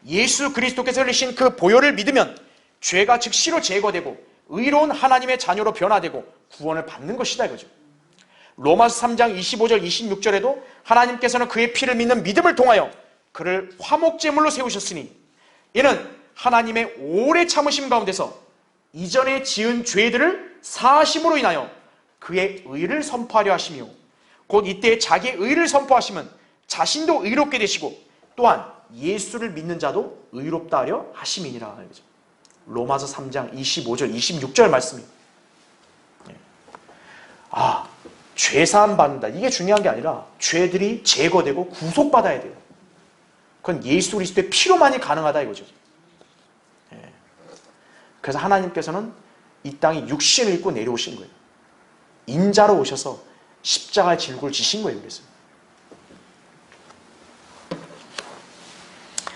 예수 그리스도께서 흘리신 그 보혈을 믿으면 죄가 즉시로 제거되고 의로운 하나님의 자녀로 변화되고 구원을 받는 것이다 이거죠. 로마서 3장 25절 26절에도 하나님께서는 그의 피를 믿는 믿음을 통하여 그를 화목제물로 세우셨으니 이는 하나님의 오래 참으심 가운데서 이전에 지은 죄들을 사하심으로 인하여 그의 의를 선포하려 하시며 곧 이때 자기의 의를 선포하시면 자신도 의롭게 되시고 또한 예수를 믿는 자도 의롭다 하려 하심이니라. 로마서 3장 25절 26절 말씀이에요. 죄사함 받는다. 이게 중요한 게 아니라 죄들이 제거되고 구속받아야 돼요. 그건 예수 그리스도의 피로만이 가능하다 이거죠. 그래서 하나님께서는 이 땅에 육신을 입고 내려오신 거예요. 인자로 오셔서 십자가의 질고를 지신 거예요. 그래서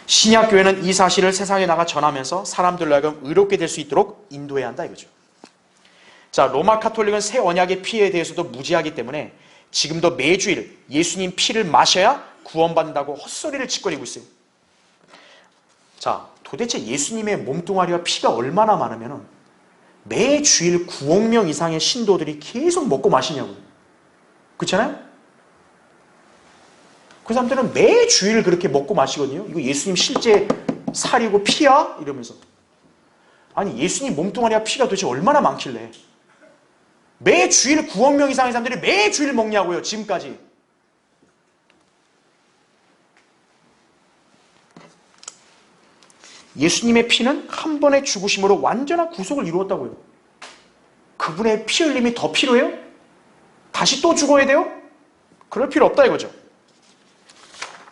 신약교회는 이 사실을 세상에 나가 전하면서 사람들로 하여금 의롭게 될 수 있도록 인도해야 한다 이거죠. 자, 로마 카톨릭은 새 언약의 피에 대해서도 무지하기 때문에 지금도 매주일 예수님 피를 마셔야 구원받는다고 헛소리를 짓거리고 있어요. 자, 도대체 예수님의 몸뚱아리와 피가 얼마나 많으면 매주일 9억 명 이상의 신도들이 계속 먹고 마시냐고요. 그렇잖아요? 그 사람들은 매주일 그렇게 먹고 마시거든요. 이거 예수님 실제 살이고 피야? 이러면서. 아니, 예수님 몸뚱아리와 피가 도대체 얼마나 많길래 매주일 9억 명 이상의 사람들이 매주일 먹냐고요. 지금까지. 예수님의 피는 한 번의 죽으심으로 완전한 구속을 이루었다고요. 그분의 피 흘림이 더 필요해요? 다시 또 죽어야 돼요? 그럴 필요 없다 이거죠.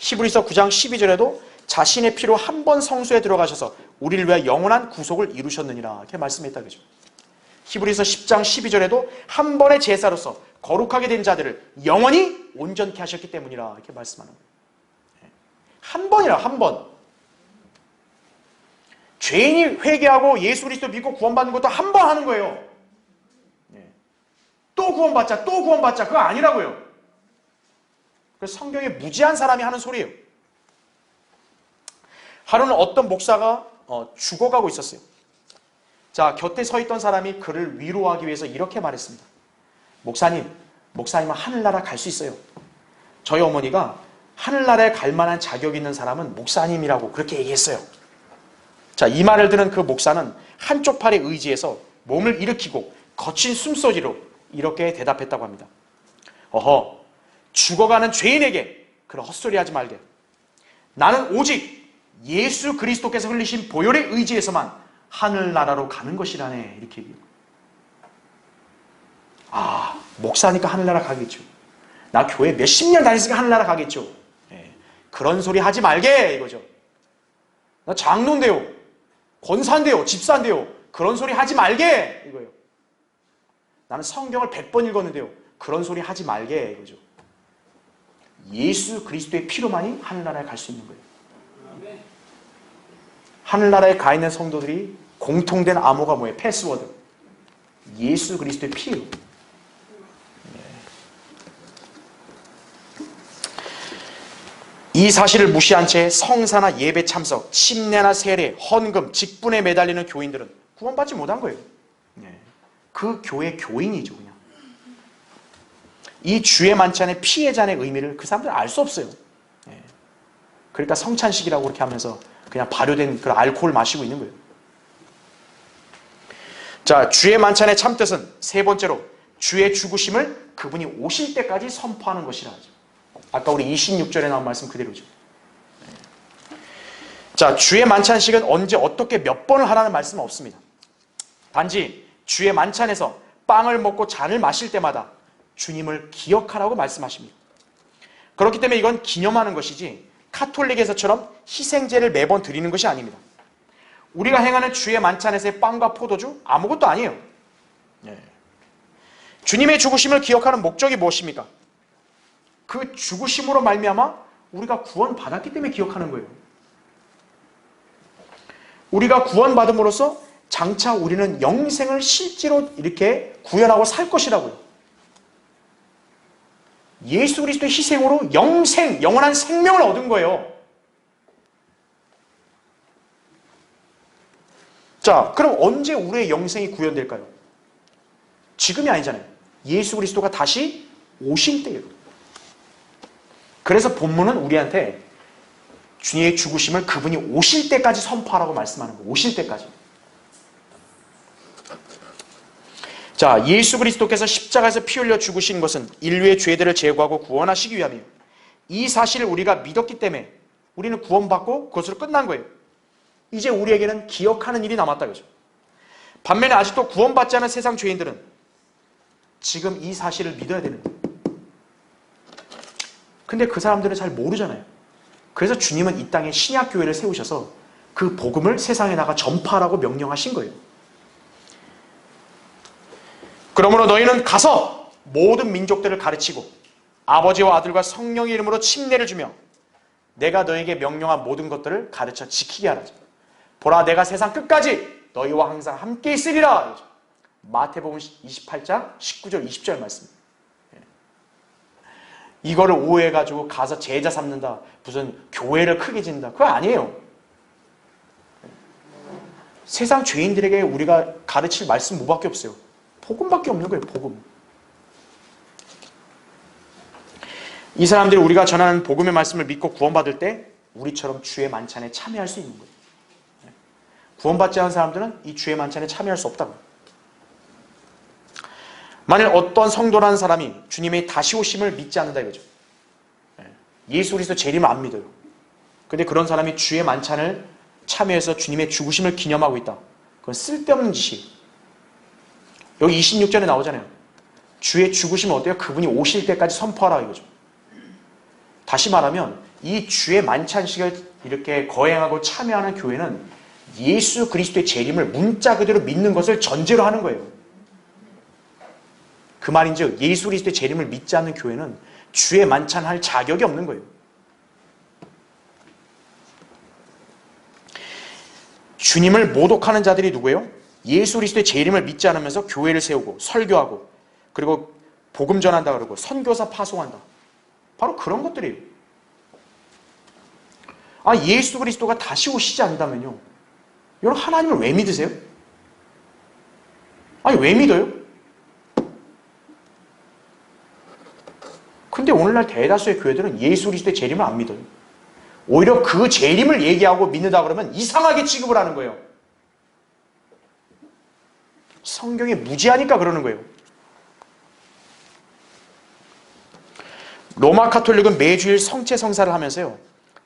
히브리서 9장 12절에도 자신의 피로 한 번 성소에 들어가셔서 우리를 위해 영원한 구속을 이루셨느니라 이렇게 말씀했다 그죠. 히브리서 10장 12절에도 한 번의 제사로서 거룩하게 된 자들을 영원히 온전케 하셨기 때문이라 이렇게 말씀하는 거예요. 한 번이라 한 번. 죄인이 회개하고 예수 그리스도 믿고 구원받는 것도 한 번 하는 거예요. 또 구원받자, 또 구원받자. 그거 아니라고요. 그래서 성경에 무지한 사람이 하는 소리예요. 하루는 어떤 목사가 죽어가고 있었어요. 자, 곁에 서 있던 사람이 그를 위로하기 위해서 이렇게 말했습니다. 목사님은 하늘나라 갈 수 있어요. 저희 어머니가 하늘나라에 갈 만한 자격 있는 사람은 목사님이라고 그렇게 얘기했어요. 자, 이 말을 들은 그 목사는 한쪽 팔에 의지해서 몸을 일으키고 거친 숨소리로 이렇게 대답했다고 합니다. 어허, 죽어가는 죄인에게 그런 헛소리 하지 말게. 나는 오직 예수 그리스도께서 흘리신 보혈의 의지에서만 하늘나라로 가는 것이라네. 이렇게 얘기해요. 아, 목사니까 하늘나라 가겠죠. 나 교회 몇십 년 다녔으니까 하늘나라 가겠죠. 그런 소리 하지 말게 이거죠. 나 장로인데요, 권사인데요, 집사인데요, 그런 소리 하지 말게 이거예요. 나는 성경을 100번 읽었는데요, 그런 소리 하지 말게 이거죠. 예수 그리스도의 피로만이 하늘나라에 갈 수 있는 거예요. 하늘나라에 가 있는 성도들이 공통된 암호가 뭐예요? 패스워드. 예수 그리스도의 피로. 이 사실을 무시한 채 성사나 예배 참석, 침례나 세례, 헌금, 직분에 매달리는 교인들은 구원받지 못한 거예요. 그 교회 교인이죠, 그냥. 이 주의 만찬의 피해잔의 의미를 그 사람들은 알 수 없어요. 그러니까 성찬식이라고 그렇게 하면서 그냥 발효된 그런 알코올 마시고 있는 거예요. 자, 주의 만찬의 참뜻은 세 번째로 주의 죽으심을 그분이 오실 때까지 선포하는 것이라 하죠. 아까 우리 26절에 나온 말씀 그대로죠. 자, 주의 만찬식은 언제 어떻게 몇 번을 하라는 말씀은 없습니다. 단지 주의 만찬에서 빵을 먹고 잔을 마실 때마다 주님을 기억하라고 말씀하십니다. 그렇기 때문에 이건 기념하는 것이지 카톨릭에서처럼 희생제를 매번 드리는 것이 아닙니다. 우리가 행하는 주의 만찬에서의 빵과 포도주 아무것도 아니에요. 주님의 죽으심을 기억하는 목적이 무엇입니까? 그 죽으심으로 말미암아 우리가 구원받았기 때문에 기억하는 거예요. 우리가 구원받음으로써 장차 우리는 영생을 실제로 이렇게 구현하고 살 것이라고요. 예수 그리스도의 희생으로 영생, 영원한 생명을 얻은 거예요. 자, 그럼 언제 우리의 영생이 구현될까요? 지금이 아니잖아요. 예수 그리스도가 다시 오실 때예요. 그래서 본문은 우리한테 주님의 죽으심을 그분이 오실 때까지 선포하라고 말씀하는 거예요. 오실 때까지. 자, 예수 그리스도께서 십자가에서 피 흘려 죽으신 것은 인류의 죄들을 제거하고 구원하시기 위함이에요. 이 사실을 우리가 믿었기 때문에 우리는 구원받고 그것으로 끝난 거예요. 이제 우리에게는 기억하는 일이 남았다 그죠. 반면에 아직도 구원받지 않은 세상 죄인들은 지금 이 사실을 믿어야 되는 거예요. 근데 그 사람들은 잘 모르잖아요. 그래서 주님은 이 땅에 신약교회를 세우셔서 그 복음을 세상에 나가 전파하라고 명령하신 거예요. 그러므로 너희는 가서 모든 민족들을 가르치고 아버지와 아들과 성령의 이름으로 침례를 주며 내가 너에게 명령한 모든 것들을 가르쳐 지키게 하라. 보라, 내가 세상 끝까지 너희와 항상 함께 있으리라. 마태복음 28장 19절 20절 말씀. 이거를 오해해가지고 가서 제자 삼는다, 무슨 교회를 크게 짓는다, 그거 아니에요. 세상 죄인들에게 우리가 가르칠 말씀 뭐밖에 없어요? 복음밖에 없는 거예요. 복음. 이 사람들이 우리가 전하는 복음의 말씀을 믿고 구원받을 때 우리처럼 주의 만찬에 참여할 수 있는 거예요. 구원받지 않은 사람들은 이 주의 만찬에 참여할 수 없다고. 만일 어떤 성도라는 사람이 주님의 다시 오심을 믿지 않는다 이거죠. 예수 그리스도 재림을 안 믿어요. 근데 그런 사람이 주의 만찬을 참여해서 주님의 죽으심을 기념하고 있다. 그건 쓸데없는 짓이에요. 여기 26절에 나오잖아요. 주의 죽으심은 어때요? 그분이 오실 때까지 선포하라 이거죠. 다시 말하면 이 주의 만찬식을 이렇게 거행하고 참여하는 교회는 예수 그리스도의 재림을 문자 그대로 믿는 것을 전제로 하는 거예요. 그 말인즉 예수 그리스도의 재림을 믿지 않는 교회는 주의 만찬할 자격이 없는 거예요. 주님을 모독하는 자들이 누구예요? 예수 그리스도의 재림을 믿지 않으면서 교회를 세우고 설교하고 그리고 복음 전한다 그러고 선교사 파송한다. 바로 그런 것들이에요. 예수 그리스도가 다시 오시지 않는다면요, 여러분 하나님을 왜 믿으세요? 왜 믿어요? 근데 오늘날 대다수의 교회들은 예수 그리스도의 재림을 안 믿어요. 오히려 그 재림을 얘기하고 믿는다 그러면 이상하게 취급을 하는 거예요. 성경이 무지하니까 그러는 거예요. 로마 카톨릭은 매주일 성체 성사를 하면서요,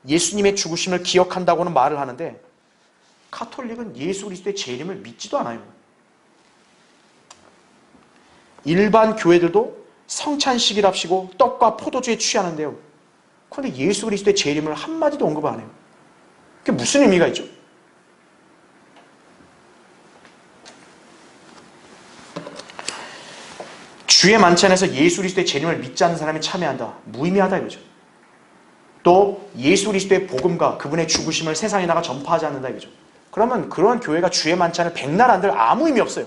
예수님의 죽으심을 기억한다고는 말을 하는데 카톨릭은 예수 그리스도의 재림을 믿지도 않아요. 일반 교회들도 성찬식이랍시고 떡과 포도주에 취하는데요, 그런데 예수 그리스도의 재림을 한마디도 언급 안 해요. 그게 무슨 의미가 있죠? 주의 만찬에서 예수 그리스도의 재림을 믿지 않는 사람이 참여한다. 무의미하다 이거죠. 또 예수 그리스도의 복음과 그분의 죽으심을 세상에 나가 전파하지 않는다 이거죠. 그러면 그런 교회가 주의 만찬을 백날 한들 아무 의미 없어요.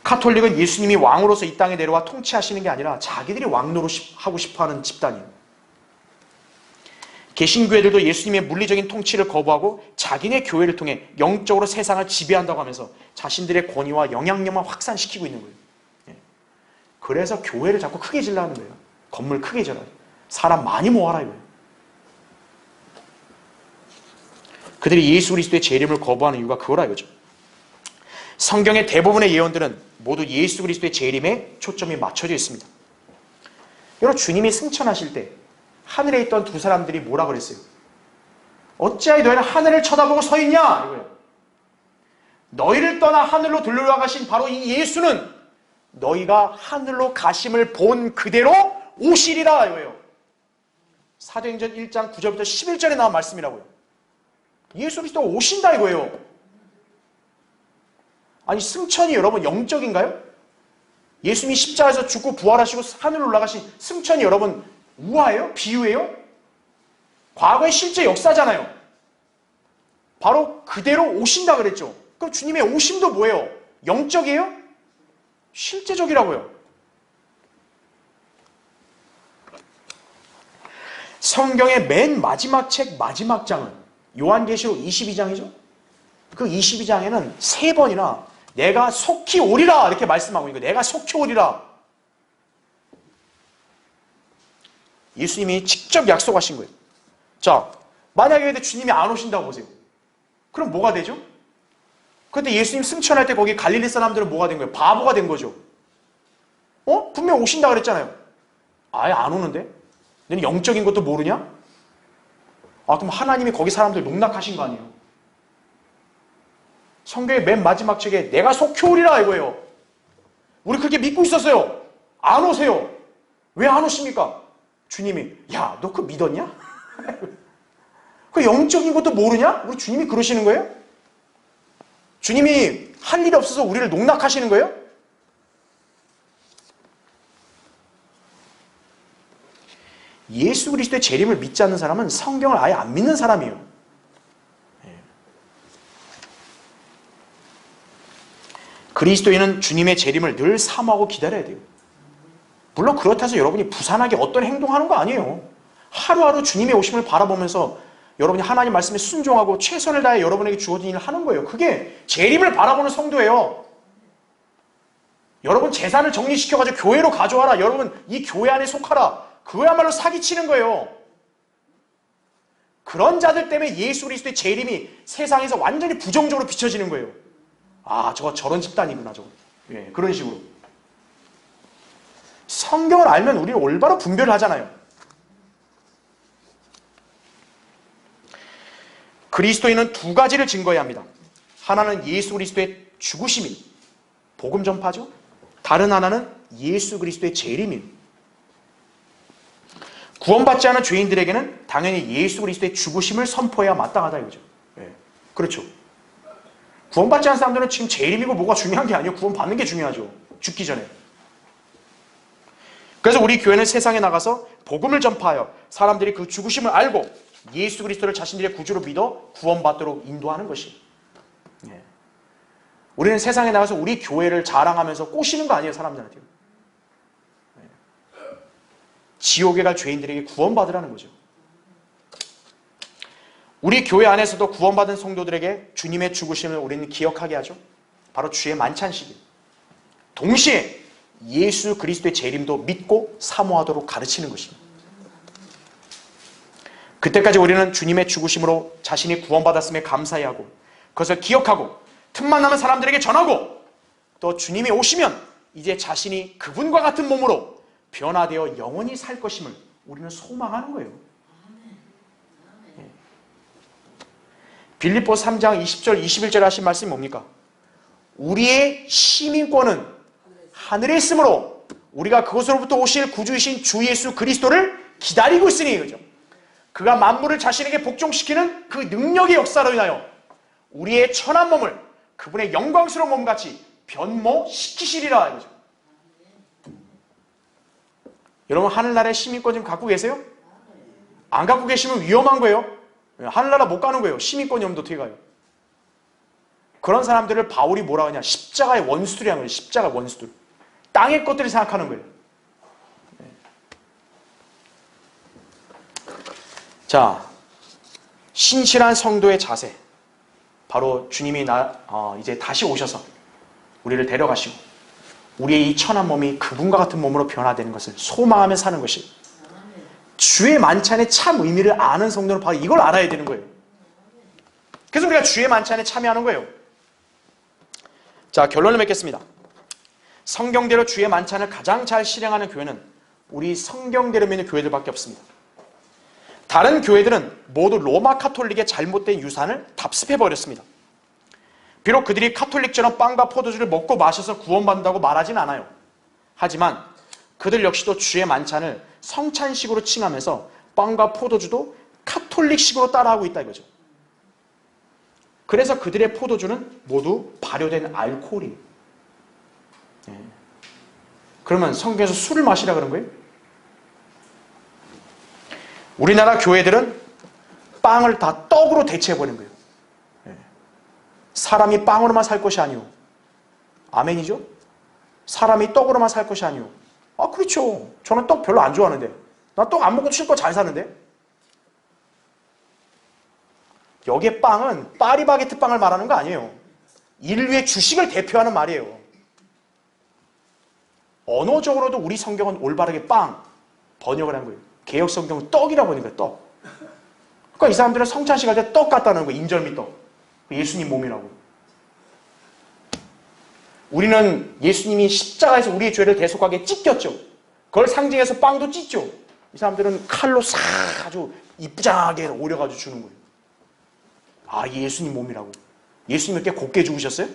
카톨릭은 예수님이 왕으로서 이 땅에 내려와 통치하시는 게 아니라 자기들이 왕노로 하고 싶어하는 집단이에요. 개신교회들도 예수님의 물리적인 통치를 거부하고 자기네 교회를 통해 영적으로 세상을 지배한다고 하면서 자신들의 권위와 영향력만 확산시키고 있는 거예요. 그래서 교회를 자꾸 크게 지으려는 거예요. 건물 크게 지어라, 사람 많이 모아라 이거예요. 그들이 예수 그리스도의 재림을 거부하는 이유가 그거라 이거죠. 성경의 대부분의 예언들은 모두 예수 그리스도의 재림에 초점이 맞춰져 있습니다. 여러분, 주님이 승천하실 때 하늘에 있던 두 사람들이 뭐라 그랬어요? 어찌하여 너희는 하늘을 쳐다보고 서 있냐? 이거예요. 너희를 떠나 하늘로 들려가신 바로 이 예수는 너희가 하늘로 가심을 본 그대로 오시리라 이거예요. 사도행전 1장 9절부터 11절에 나온 말씀이라고요. 예수 그리스도가 오신다 이거예요. 승천이 여러분 영적인가요? 예수님이 십자가에서 죽고 부활하시고 하늘로 올라가신 승천이 여러분 우화예요? 비유예요? 과거의 실제 역사잖아요. 바로 그대로 오신다 그랬죠. 그럼 주님의 오심도 뭐예요? 영적이에요? 실제적이라고요. 성경의 맨 마지막 책 마지막 장은 요한계시록 22장이죠. 그 22장에는 3번이나 내가 속히 오리라 이렇게 말씀하고 있는 거예요. 내가 속히 오리라. 예수님이 직접 약속하신 거예요. 자, 만약에 주님이 안 오신다고 보세요. 그럼 뭐가 되죠? 그런데 예수님 승천할 때 거기 갈릴리 사람들은 뭐가 된 거예요? 바보가 된 거죠. 분명 오신다 그랬잖아요. 아예 안 오는데? 너는 영적인 것도 모르냐? 그럼 하나님이 거기 사람들 농락하신 거 아니에요? 성경의 맨 마지막 책에 내가 속히 오리라 이거예요. 우리 그렇게 믿고 있었어요. 안 오세요. 왜 안 오십니까? 주님이 야, 너 그거 믿었냐? 그 영적인 것도 모르냐? 우리 주님이 그러시는 거예요? 주님이 할 일이 없어서 우리를 농락하시는 거예요? 예수 그리스도의 재림을 믿지 않는 사람은 성경을 아예 안 믿는 사람이에요. 그리스도인은 주님의 재림을 늘 사모하고 기다려야 돼요. 물론 그렇다 해서 여러분이 부산하게 어떤 행동하는 거 아니에요. 하루하루 주님의 오심을 바라보면서 여러분이 하나님 말씀에 순종하고 최선을 다해 여러분에게 주어진 일을 하는 거예요. 그게 재림을 바라보는 성도예요. 여러분 재산을 정리시켜가지고 교회로 가져와라. 여러분 이 교회 안에 속하라. 그거야말로 사기치는 거예요. 그런 자들 때문에 예수 그리스도의 재림이 세상에서 완전히 부정적으로 비춰지는 거예요. 저거 저런 집단이구나 저거. 그런 식으로. 성경을 알면 우리는 올바로 분별을 하잖아요. 그리스도인은 두 가지를 증거해야 합니다. 하나는 예수 그리스도의 죽으심이 복음 전파죠. 다른 하나는 예수 그리스도의 재림이에요. 구원받지 않은 죄인들에게는 당연히 예수 그리스도의 죽으심을 선포해야 마땅하다 이거죠. 그렇죠. 구원받지 않은 사람들은 지금 재림이고 뭐가 중요한 게 아니에요. 구원받는 게 중요하죠. 죽기 전에. 그래서 우리 교회는 세상에 나가서 복음을 전파하여 사람들이 그 죽으심을 알고 예수 그리스도를 자신들의 구주로 믿어 구원받도록 인도하는 것이. 예. 우리는 세상에 나가서 우리 교회를 자랑하면서 꼬시는 거 아니에요, 사람들한테. 예. 지옥에 갈 죄인들에게 구원받으라는 거죠. 우리 교회 안에서도 구원받은 성도들에게 주님의 죽으심을 우리는 기억하게 하죠. 바로 주의 만찬식이에요. 동시에 예수 그리스도의 재림도 믿고 사모하도록 가르치는 것입니다. 그때까지 우리는 주님의 죽으심으로 자신이 구원받았음에 감사해하고 그것을 기억하고 틈만 나면 사람들에게 전하고 또 주님이 오시면 이제 자신이 그분과 같은 몸으로 변화되어 영원히 살 것임을 우리는 소망하는 거예요. 빌립보 3장 20절 21절에 하신 말씀이 뭡니까? 우리의 시민권은 하늘에 있으므로 우리가 그것으로부터 오실 구주이신 주 예수 그리스도를 기다리고 있으니 그죠? 그가 만물을 자신에게 복종시키는 그 능력의 역사로 인하여 우리의 천한 몸을 그분의 영광스러운 몸같이 변모시키시리라 이거죠. 여러분 하늘나라의 시민권 지금 갖고 계세요? 안 갖고 계시면 위험한 거예요. 하늘나라 못 가는 거예요. 시민권이 없는데 어떻게 가요? 그런 사람들을 바울이 뭐라 하냐? 십자가의 원수들이라는 거예요. 십자가의 원수들. 땅의 것들을 생각하는 거예요. 자, 신실한 성도의 자세. 바로 주님이 이제 다시 오셔서 우리를 데려가시고 우리의 이 천한 몸이 그분과 같은 몸으로 변화되는 것을 소망하며 사는 것이 주의 만찬의 참 의미를 아는 성도는 바로 이걸 알아야 되는 거예요. 그래서 우리가 주의 만찬에 참여하는 거예요. 자, 결론을 맺겠습니다. 성경대로 주의 만찬을 가장 잘 실행하는 교회는 우리 성경대로 믿는 교회들밖에 없습니다. 다른 교회들은 모두 로마 카톨릭의 잘못된 유산을 답습해버렸습니다. 비록 그들이 카톨릭처럼 빵과 포도주를 먹고 마셔서 구원받는다고 말하진 않아요. 하지만 그들 역시도 주의 만찬을 성찬식으로 칭하면서 빵과 포도주도 카톨릭식으로 따라하고 있다 이거죠. 그래서 그들의 포도주는 모두 발효된 알코올이에요. 그러면 성경에서 술을 마시라 그런 거예요? 우리나라 교회들은 빵을 다 떡으로 대체해버린 거예요. 사람이 빵으로만 살 것이 아니오. 아멘이죠? 사람이 떡으로만 살 것이 아니오. 아, 그렇죠. 저는 떡 별로 안 좋아하는데. 나 떡 안 먹고 실컷 잘 사는데. 여기에 빵은 파리바게트 빵을 말하는 거 아니에요. 인류의 주식을 대표하는 말이에요. 언어적으로도 우리 성경은 올바르게 빵 번역을 한 거예요. 개역 성경은 떡이라고 하는 거예요. 떡. 그러니까 이 사람들은 성찬식 할 때 떡 갖다 놓은 거예요. 인절미 떡. 예수님 몸이라고. 우리는 예수님이 십자가에서 우리의 죄를 대속하게 찢겼죠. 그걸 상징해서 빵도 찢죠. 이 사람들은 칼로 싹 아주 이쁘장하게 오려가지고 주는 거예요. 아, 예수님 몸이라고. 예수님 이렇게 곱게 죽으셨어요?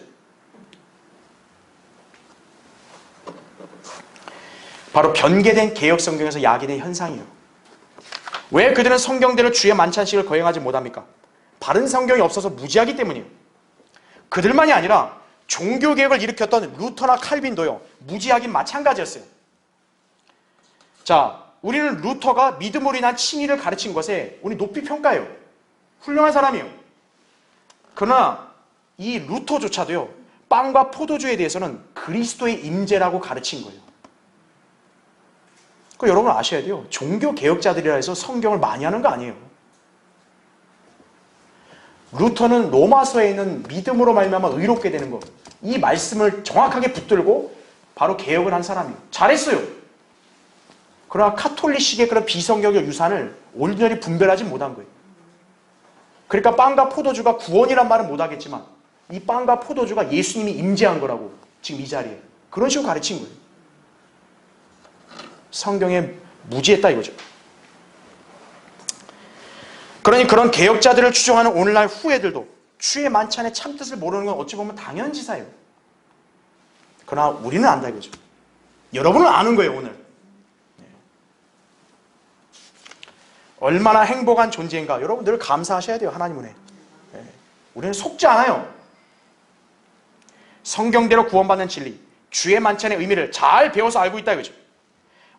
바로 변개된 개역 성경에서 야기된 현상이에요. 왜 그들은 성경대로 주의 만찬식을 거행하지 못합니까? 바른 성경이 없어서 무지하기 때문이에요. 그들만이 아니라 종교개혁을 일으켰던 루터나 칼빈도요, 무지하긴 마찬가지였어요. 자, 우리는 루터가 믿음으로 인한 칭의를 가르친 것에 우리 높이 평가해요. 훌륭한 사람이에요. 그러나 이 루터조차도요, 빵과 포도주에 대해서는 그리스도의 임재라고 가르친 거예요. 그 여러분 아셔야 돼요. 종교개혁자들이라 해서 성경을 많이 하는 거 아니에요. 루터는 로마서에 있는 믿음으로 말미암아 의롭게 되는 것, 이 말씀을 정확하게 붙들고 바로 개혁을 한 사람이에요. 잘했어요. 그러나 카톨릭식의 그런 비성경적 유산을 온전히 분별하지 못한 거예요. 그러니까 빵과 포도주가 구원이란 말은 못하겠지만 이 빵과 포도주가 예수님이 임재한 거라고 지금 이 자리에 그런 식으로 가르친 거예요. 성경에 무지했다 이거죠. 그러니 그런 개혁자들을 추종하는 오늘날 후예들도 주의 만찬의 참뜻을 모르는 건 어찌 보면 당연지사예요. 그러나 우리는 안다 이거죠. 여러분은 아는 거예요 오늘. 얼마나 행복한 존재인가 여러분 늘 감사하셔야 돼요. 하나님 은혜. 우리는 속지 않아요. 성경대로 구원받는 진리, 주의 만찬의 의미를 잘 배워서 알고 있다 이거죠.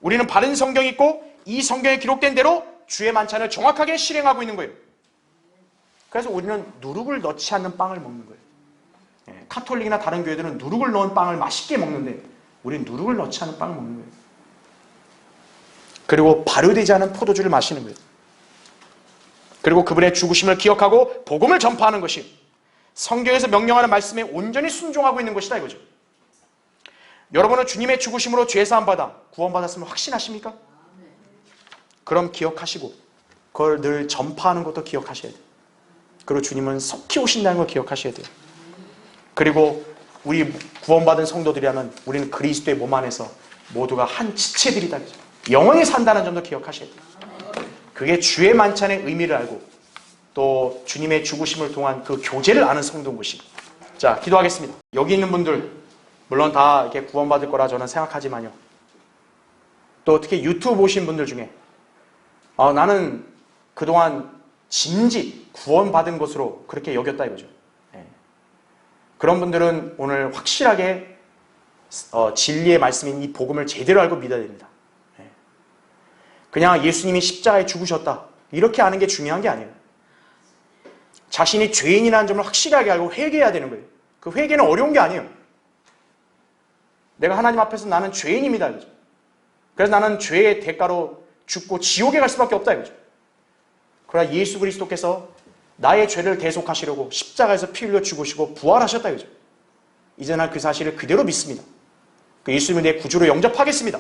우리는 바른 성경이 있고 이 성경에 기록된 대로 주의 만찬을 정확하게 실행하고 있는 거예요. 그래서 우리는 누룩을 넣지 않는 빵을 먹는 거예요. 카톨릭이나 다른 교회들은 누룩을 넣은 빵을 맛있게 먹는데 우리는 누룩을 넣지 않은 빵을 먹는 거예요. 그리고 발효되지 않은 포도주를 마시는 거예요. 그리고 그분의 죽으심을 기억하고 복음을 전파하는 것이 성경에서 명령하는 말씀에 온전히 순종하고 있는 것이다 이거죠. 여러분은 주님의 죽으심으로 죄사함 받아 구원받았음을 확신하십니까? 그럼 기억하시고 그걸 늘 전파하는 것도 기억하셔야 돼요. 그리고 주님은 속히 오신다는 걸 기억하셔야 돼요. 그리고 우리 구원받은 성도들이라면 우리는 그리스도의 몸 안에서 모두가 한 지체들이다. 영원히 산다는 점도 기억하셔야 돼요. 그게 주의 만찬의 의미를 알고 또 주님의 죽으심을 통한 그 교제를 아는 성도인 것입니다. 자, 기도하겠습니다. 여기 있는 분들 물론 다 이렇게 구원받을 거라 저는 생각하지만요. 또 특히 유튜브 보신 분들 중에 나는 그동안 짐짓 구원받은 것으로 그렇게 여겼다 이거죠. 그런 분들은 오늘 확실하게 진리의 말씀인 이 복음을 제대로 알고 믿어야 됩니다. 그냥 예수님이 십자가에 죽으셨다 이렇게 아는 게 중요한 게 아니에요. 자신이 죄인이라는 점을 확실하게 알고 회개해야 되는 거예요. 그 회개는 어려운 게 아니에요. 내가 하나님 앞에서 나는 죄인입니다 이거죠. 그래서 나는 죄의 대가로 죽고 지옥에 갈 수밖에 없다 이거죠. 그러나 예수 그리스도께서 나의 죄를 대속하시려고 십자가에서 피 흘려 죽으시고 부활하셨다 이거죠. 이제 난 그 사실을 그대로 믿습니다. 그 예수님을 내 구주로 영접하겠습니다.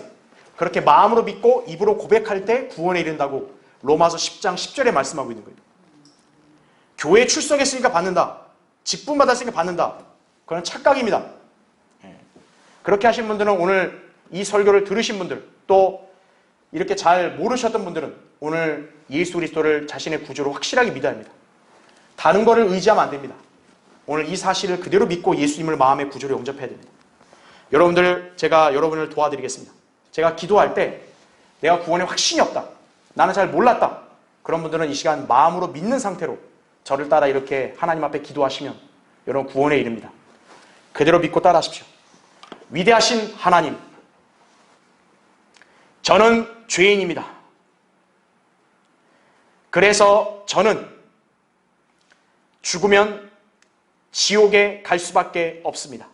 그렇게 마음으로 믿고 입으로 고백할 때 구원에 이른다고 로마서 10장 10절에 말씀하고 있는 거예요. 교회에 출석했으니까 받는다. 직분 받았으니까 받는다. 그건 착각입니다. 그렇게 하신 분들은 오늘 이 설교를 들으신 분들 또 이렇게 잘 모르셨던 분들은 오늘 예수 그리스도를 자신의 구주로 확실하게 믿어야 합니다. 다른 거를 의지하면 안 됩니다. 오늘 이 사실을 그대로 믿고 예수님을 마음의 구주로 영접해야 됩니다. 여러분들, 제가 여러분을 도와드리겠습니다. 제가 기도할 때 내가 구원에 확신이 없다. 나는 잘 몰랐다. 그런 분들은 이 시간 마음으로 믿는 상태로 저를 따라 이렇게 하나님 앞에 기도하시면 여러분 구원에 이릅니다. 그대로 믿고 따라하십시오. 위대하신 하나님, 저는 죄인입니다. 그래서 저는 죽으면 지옥에 갈 수밖에 없습니다.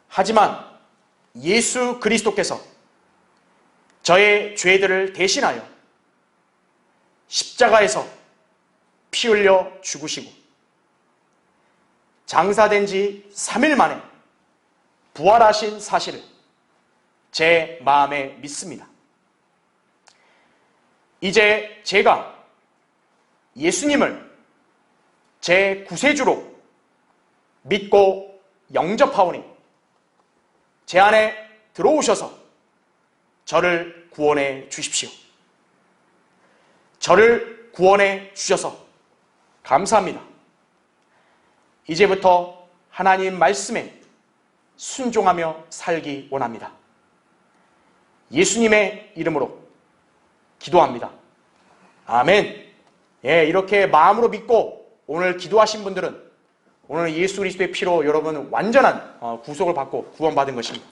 하지만 예수 그리스도께서 저의 죄들을 대신하여 십자가에서 피 흘려 죽으시고 장사된 지 3일 만에 부활하신 사실을 제 마음에 믿습니다. 이제 제가 예수님을 제 구세주로 믿고 영접하오니 제 안에 들어오셔서 저를 구원해 주십시오. 저를 구원해 주셔서 감사합니다. 이제부터 하나님 말씀에 순종하며 살기 원합니다. 예수님의 이름으로 기도합니다. 아멘. 예, 이렇게 마음으로 믿고 오늘 기도하신 분들은 오늘 예수 그리스도의 피로 여러분 완전한 구속을 받고 구원받은 것입니다.